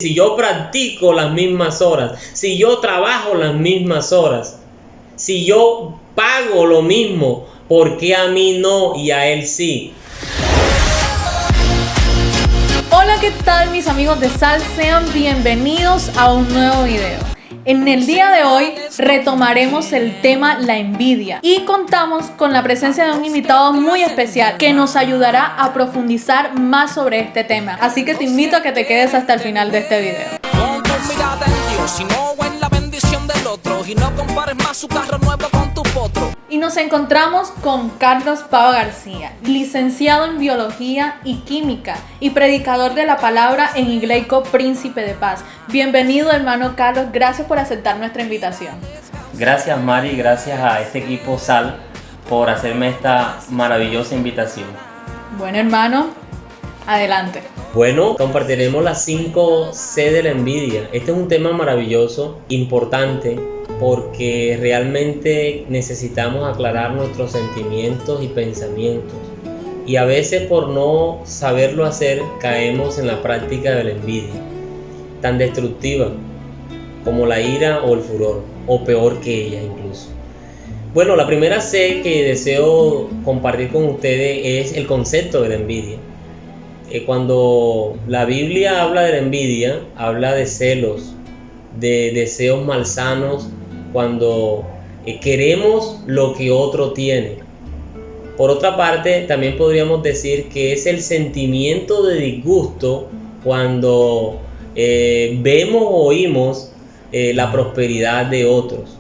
Si yo practico las mismas horas, si yo trabajo las mismas horas, si yo pago lo mismo, ¿por qué a mí no y a él sí? Hola, ¿qué tal mis amigos de Sal? Sean bienvenidos a un nuevo video. En el día de hoy retomaremos el tema la envidia y contamos con la presencia de un invitado muy especial que nos ayudará a profundizar más sobre este tema. Así que te invito a que te quedes hasta el final de este video. Pon tu mirada en Dios, sino en la bendición del otro, y no compares más su carro nuevo con tu potro. Y nos encontramos con Carlos Pava García, licenciado en Biología y Química y predicador de la palabra en Igleco Príncipe de Paz. Bienvenido, hermano Carlos, gracias por aceptar nuestra invitación. Gracias, Mari, gracias a este equipo Sal por hacerme esta maravillosa invitación. Bueno, hermano, adelante. Bueno, compartiremos las 5 C de la envidia. Este es un tema maravilloso, importante, porque realmente necesitamos aclarar nuestros sentimientos y pensamientos. Y a veces por no saberlo hacer, caemos en la práctica de la envidia, tan destructiva como la ira o el furor, o peor que ella incluso. Bueno, la primera C que deseo compartir con ustedes es el concepto de la envidia. Cuando la Biblia habla de la envidia, habla de celos, de deseos malsanos, cuando queremos lo que otro tiene. Por otra parte, también podríamos decir que es el sentimiento de disgusto cuando vemos o oímos la prosperidad de otros.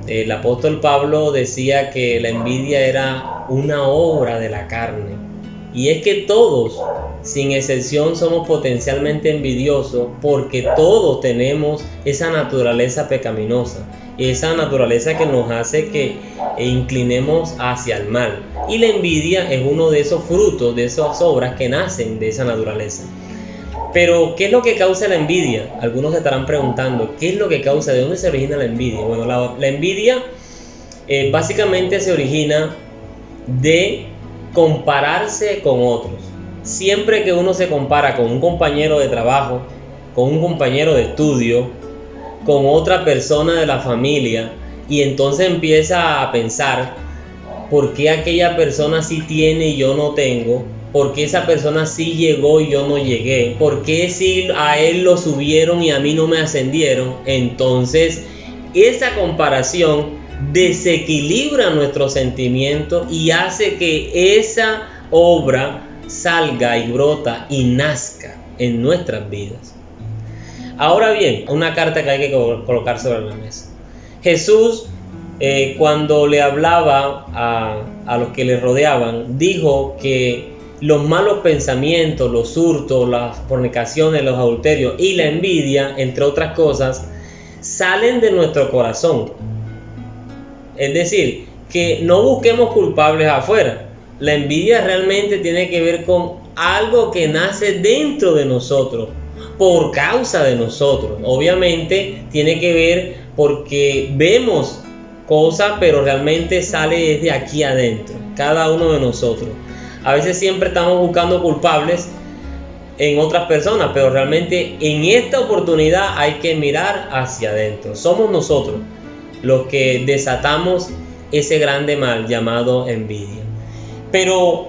El apóstol Pablo decía que la envidia era una obra de la carne. Y es que todos, sin excepción, somos potencialmente envidiosos porque todos tenemos esa naturaleza pecaminosa, esa naturaleza que nos hace que inclinemos hacia el mal. Y la envidia es uno de esos frutos, de esas obras que nacen de esa naturaleza. Pero, ¿qué es lo que causa la envidia? Algunos se estarán preguntando, ¿qué es lo que causa? ¿De dónde se origina la envidia? Bueno, la envidia básicamente se origina de compararse con otros. Siempre que uno se compara con un compañero de trabajo, con un compañero de estudio, con otra persona de la familia, y entonces empieza a pensar, ¿por qué aquella persona sí tiene y yo no tengo? ¿Por qué esa persona sí llegó y yo no llegué? ¿Por qué si a él lo subieron y a mí no me ascendieron? Entonces, esa comparación desequilibra nuestros sentimientos y hace que esa obra salga y brota y nazca en nuestras vidas. Ahora bien, una carta que hay que colocar sobre la mesa. Jesús, cuando le hablaba a los que le rodeaban, dijo que los malos pensamientos, los hurtos, las fornicaciones, los adulterios y la envidia, entre otras cosas, salen de nuestro corazón. Es decir, que no busquemos culpables afuera. La envidia realmente tiene que ver con algo que nace dentro de nosotros, por causa de nosotros. Obviamente tiene que ver porque vemos cosas, pero realmente sale desde aquí adentro, cada uno de nosotros. A veces siempre estamos buscando culpables en otras personas, pero realmente en esta oportunidad hay que mirar hacia adentro. Somos nosotros los que desatamos ese grande mal llamado envidia. Pero,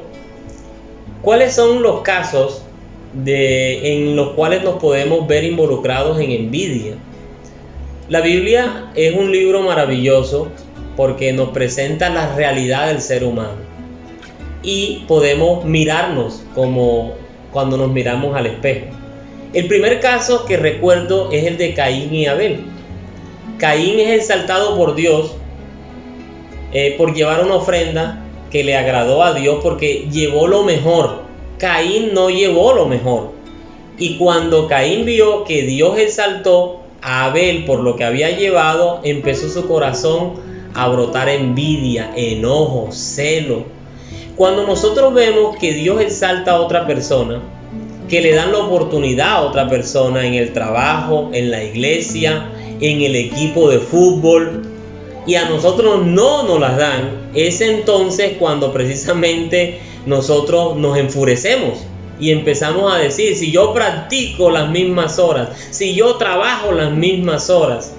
¿cuáles son los casos en los cuales nos podemos ver involucrados en envidia? La Biblia es un libro maravilloso porque nos presenta la realidad del ser humano y podemos mirarnos como cuando nos miramos al espejo. El primer caso que recuerdo es el de Caín y Abel. Caín es exaltado por Dios por llevar una ofrenda que le agradó a Dios porque llevó lo mejor. Caín no llevó lo mejor. Y cuando Caín vio que Dios exaltó a Abel por lo que había llevado, empezó su corazón a brotar envidia, enojo, celo. Cuando nosotros vemos que Dios exalta a otra persona, que le dan la oportunidad a otra persona en el trabajo, en la iglesia, en el equipo de fútbol, y a nosotros no nos las dan, es entonces cuando precisamente nosotros nos enfurecemos. y empezamos a decir, si yo practico las mismas horas, si yo trabajo las mismas horas,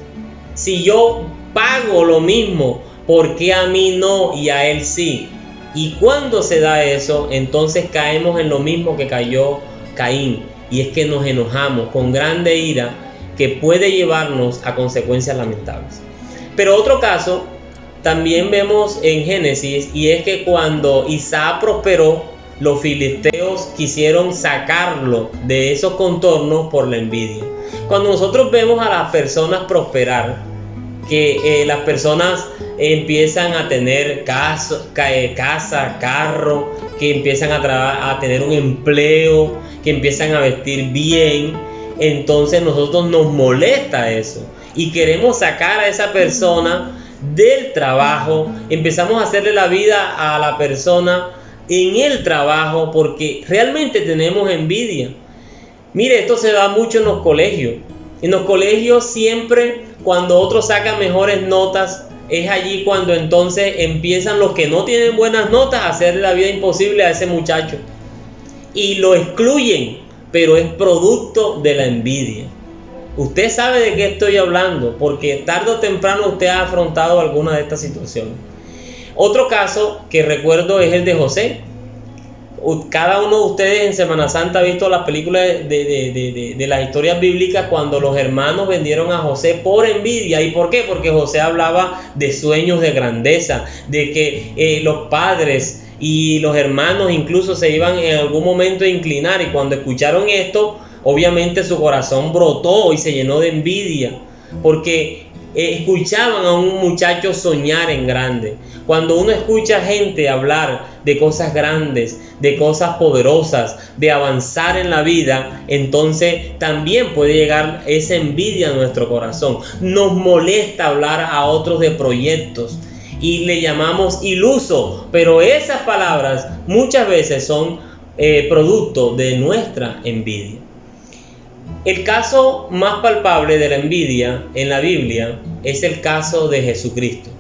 si yo pago lo mismo, ¿por qué a mí no y a él sí? Y cuando se da eso, entonces caemos en lo mismo que cayó Caín, y es que nos enojamos con grande ira que puede llevarnos a consecuencias lamentables. Pero otro caso también vemos en Génesis, y es que cuando Isaac prosperó, los filisteos quisieron sacarlo de esos contornos por la envidia. Cuando nosotros vemos a las personas prosperar, que las personas empiezan a tener casa, carro, que empiezan a tener un empleo, que empiezan a vestir bien, entonces nosotros nos molesta eso y queremos sacar a esa persona del trabajo, empezamos a hacerle la vida a la persona en el trabajo porque realmente tenemos envidia. Mire, esto se da mucho en los colegios. En los colegios siempre cuando otros sacan mejores notas, es allí cuando entonces empiezan los que no tienen buenas notas a hacerle la vida imposible a ese muchacho. Y lo excluyen, pero es producto de la envidia. Usted sabe de qué estoy hablando, porque tarde o temprano usted ha afrontado alguna de estas situaciones. Otro caso que recuerdo es el de José. Cada uno de ustedes en Semana Santa ha visto las películas de las historias bíblicas cuando los hermanos vendieron a José por envidia. ¿Y por qué? Porque José hablaba de sueños de grandeza, de que los padres y los hermanos incluso se iban en algún momento a inclinar, y cuando escucharon esto, obviamente su corazón brotó y se llenó de envidia, porque escuchaban a un muchacho soñar en grande. Cuando uno escucha gente hablar de cosas grandes, de cosas poderosas, de avanzar en la vida, entonces también puede llegar esa envidia a nuestro corazón. Nos molesta hablar a otros de proyectos y le llamamos iluso, pero esas palabras muchas veces son producto de nuestra envidia. El caso más palpable de la envidia en la Biblia es el caso de Jesucristo.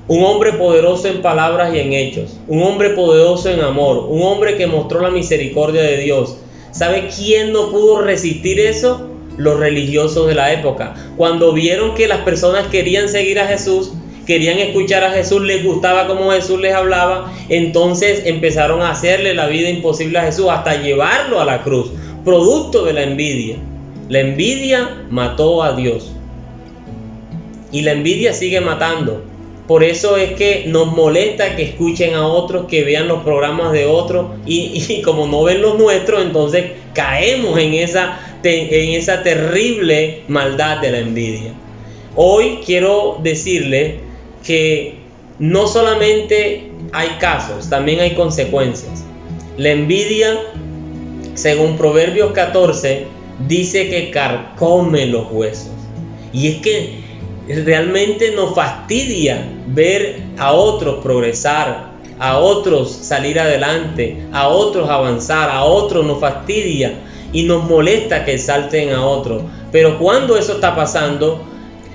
Un hombre poderoso en palabras y en hechos, un hombre poderoso en amor, un hombre que mostró la misericordia de Dios. ¿Sabe quién no pudo resistir eso? Los religiosos de la época. Cuando vieron que las personas querían seguir a Jesús, querían escuchar a Jesús, les gustaba cómo Jesús les hablaba, entonces empezaron a hacerle la vida imposible a Jesús hasta llevarlo a la cruz. Producto de la envidia. La envidia mató a Dios. Y la envidia sigue matando. Por eso es que nos molesta que escuchen a otros, que vean los programas de otros, y como no ven los nuestros, entonces caemos en esa terrible maldad de la envidia. Hoy quiero decirle que no solamente hay casos, también hay consecuencias. La envidia, según Proverbios 14, dice que carcome los huesos. Y es que realmente nos fastidia ver a otros progresar, a otros salir adelante, a otros avanzar, a otros nos fastidia y nos molesta que salten a otros. Pero cuando eso está pasando,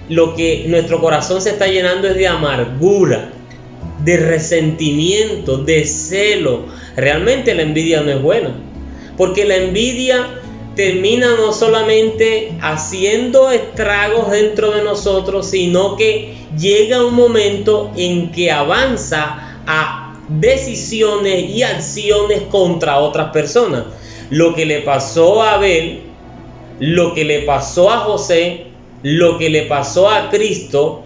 lo que nuestro corazón se está llenando es de amargura, de resentimiento, de celo. Realmente la envidia no es buena, porque la envidia termina no solamente haciendo estragos dentro de nosotros, sino que llega un momento en que avanza a decisiones y acciones contra otras personas. Lo que le pasó a Abel, lo que le pasó a José, lo que le pasó a Cristo,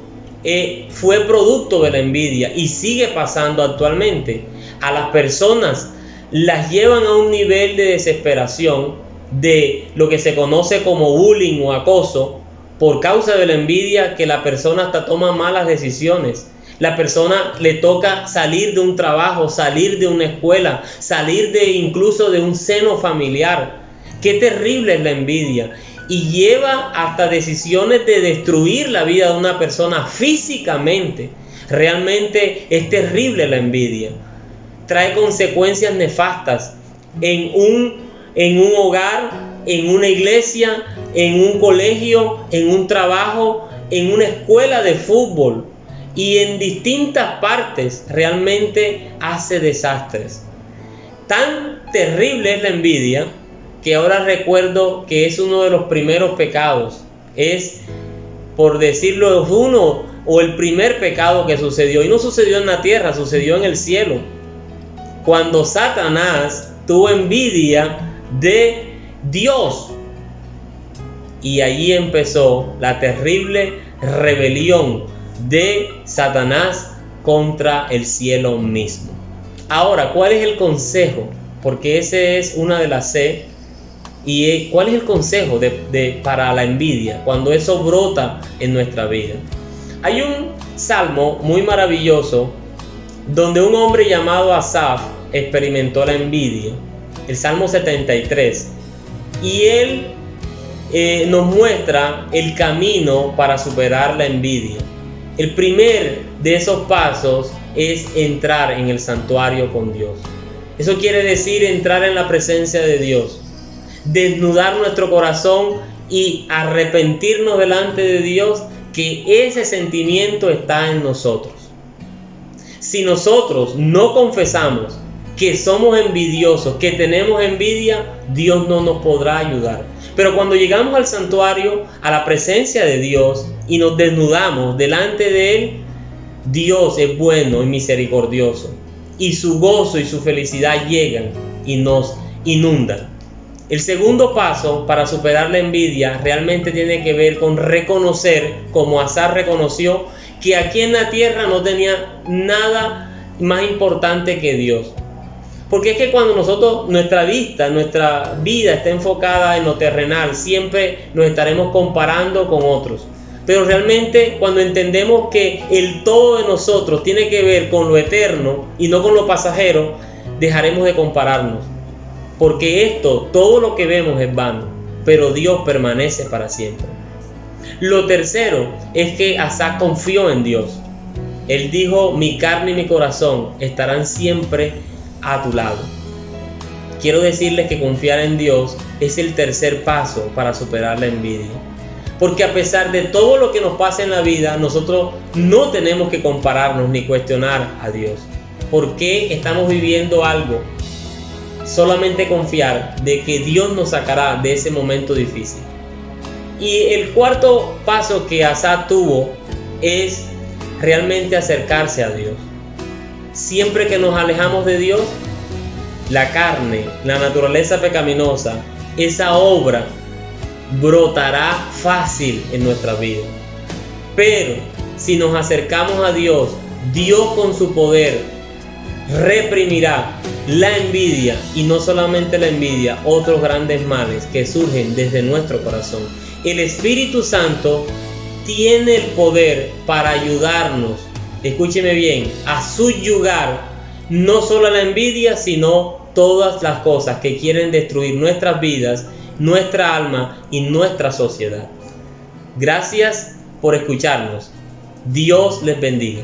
fue producto de la envidia y sigue pasando actualmente. A las personas las llevan a un nivel de desesperación, de lo que se conoce como bullying o acoso, por causa de la envidia, que la persona hasta toma malas decisiones. La persona le toca salir de un trabajo, salir de una escuela, salir incluso de un seno familiar. Qué terrible es la envidia. Y lleva hasta decisiones de destruir la vida de una persona físicamente. Realmente es terrible la envidia. Trae consecuencias nefastas en un hogar, en una iglesia, en un colegio, en un trabajo, en una escuela de fútbol y en distintas partes. Realmente hace desastres. Tan terrible es la envidia que ahora recuerdo que es uno de los primeros pecados. Es, por decirlo, uno o el primer pecado que sucedió. Y no sucedió en la tierra, sucedió en el cielo. Cuando Satanás tuvo envidia de Dios. Y allí empezó la terrible rebelión de Satanás contra el cielo mismo. Ahora, ¿cuál es el consejo? Porque ese es una de las C. ¿Y cuál es el consejo para la envidia cuando eso brota en nuestra vida? Hay un salmo muy maravilloso donde un hombre llamado Asaf experimentó la envidia, el Salmo 73, y él nos muestra el camino para superar la envidia. El primer de esos pasos es entrar en el santuario con Dios. Eso quiere decir entrar en la presencia de Dios, desnudar nuestro corazón y arrepentirnos delante de Dios que ese sentimiento está en nosotros. Si nosotros no confesamos que somos envidiosos, que tenemos envidia, Dios no nos podrá ayudar. Pero cuando llegamos al santuario, a la presencia de Dios y nos desnudamos delante de Él, Dios es bueno y misericordioso, y su gozo y su felicidad llegan y nos inundan. El segundo paso para superar la envidia realmente tiene que ver con reconocer, como Asaf reconoció, que aquí en la tierra no tenía nada más importante que Dios. Porque es que cuando nuestra vida está enfocada en lo terrenal, siempre nos estaremos comparando con otros. Pero realmente cuando entendemos que el todo de nosotros tiene que ver con lo eterno y no con lo pasajero, dejaremos de compararnos. Porque todo lo que vemos es vano, pero Dios permanece para siempre. Lo tercero es que Asaf confió en Dios. Él dijo: mi carne y mi corazón estarán siempre a tu lado. Quiero decirles que confiar en Dios es el tercer paso para superar la envidia. Porque a pesar de todo lo que nos pasa en la vida, nosotros no tenemos que compararnos ni cuestionar a Dios. ¿Por qué estamos viviendo algo? Solamente confiar de que Dios nos sacará de ese momento difícil. Y el cuarto paso que Asaf tuvo es realmente acercarse a Dios. Siempre que nos alejamos de Dios, la carne, la naturaleza pecaminosa, esa obra brotará fácil en nuestra vida. Pero si nos acercamos a Dios, Dios con su poder reprimirá la envidia, y no solamente la envidia, otros grandes males que surgen desde nuestro corazón. El Espíritu Santo tiene el poder para ayudarnos, escúcheme bien, a subyugar no solo la envidia, sino todas las cosas que quieren destruir nuestras vidas, nuestra alma y nuestra sociedad. Gracias por escucharnos. Dios les bendiga.